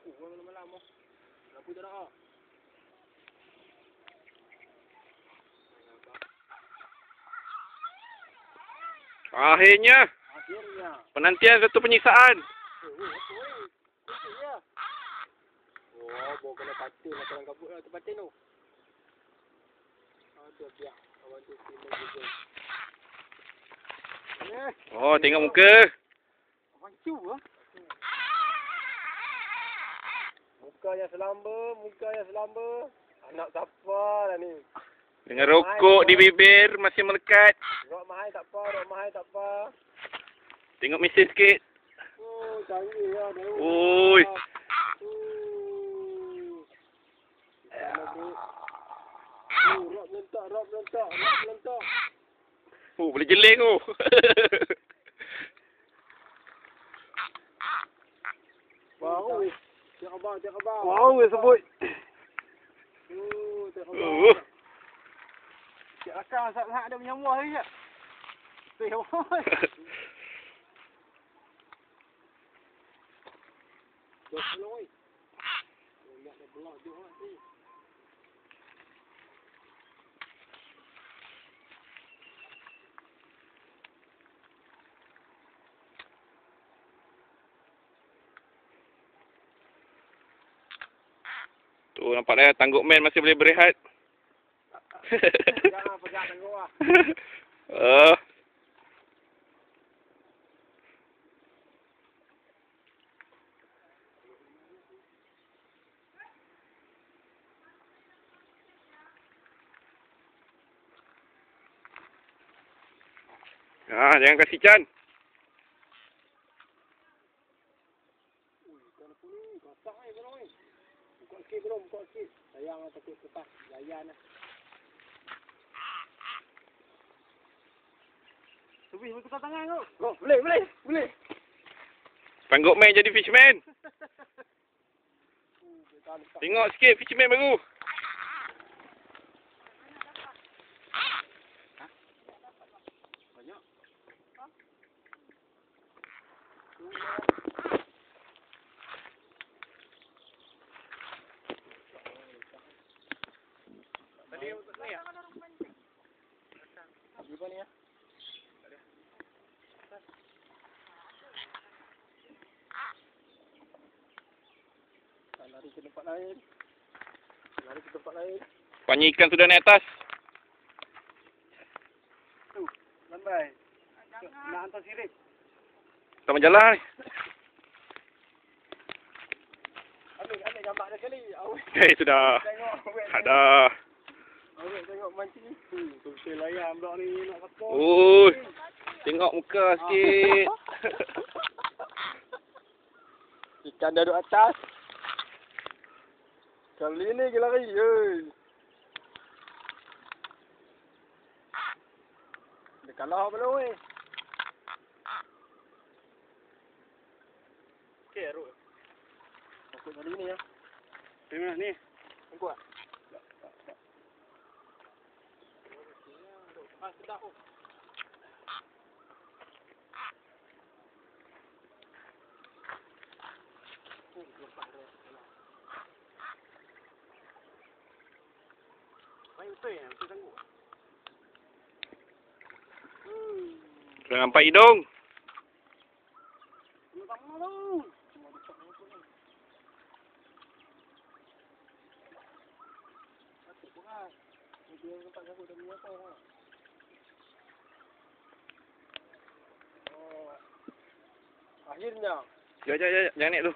Malam-malam oh. Lampu tak nak. Akhirnya. Penantian satu penyiksaan. Oh, bawa kena patin lah dalam kabut lah tu patin tu. Aduh, biar kawan tu simpan juga. Oh, tengok muka. Mancu lah. Muka yang selamba. Anak siapa lah ni? Dengan rokok di bibir masih melekat. Rok mahal tak apa. Tengok mesin sikit. Oh, canggih lah. Oi. Rok melentak. Boleh jeling tu. Bau. Tiap abang. Bau sebut. Tiap abang. Cik Akang sangat ada menyamua lagi tak? Tengok. Dah pelong oi. Nak belak jauh lah ni. Tu nampak dah tangguk man masih boleh berehat. Pegang tangguk lah. Jangan kasih Chan. Gasak ni belum ni. Buka sikit. Sayang lah takut kepas. Layan lah. Subis berketat tangan tu. Oh, boleh. Tangguk man jadi fishman. Tengok sikit fishman baru. Banyak. Tadi untuk ni ya? Apa ni ya? Lari ke tempat lain. Panyi ikan sudah naik atas. Tu, lambai. Nak hantar sirip. Tak menjalan ni. Ambil gambar dia sekali. Sudah. Tengok. Ada. Awak tengok mancing ni. Tu saya layan pula ni nak pakai. Oi. Tengok muka sikit. Ikan dah duduk atas. Kali ni ke lari. Dia kalah belum weh. Okey, Arul. Masuk kali ni ya. Mana ni? Tunggu ah. Sedap tu. Main betul ya, betul tangguh. Dah nampak hidung. Tak mahu. Dia letak jago dah punya apa. Oh. Akhirnya. Jangan naik tu.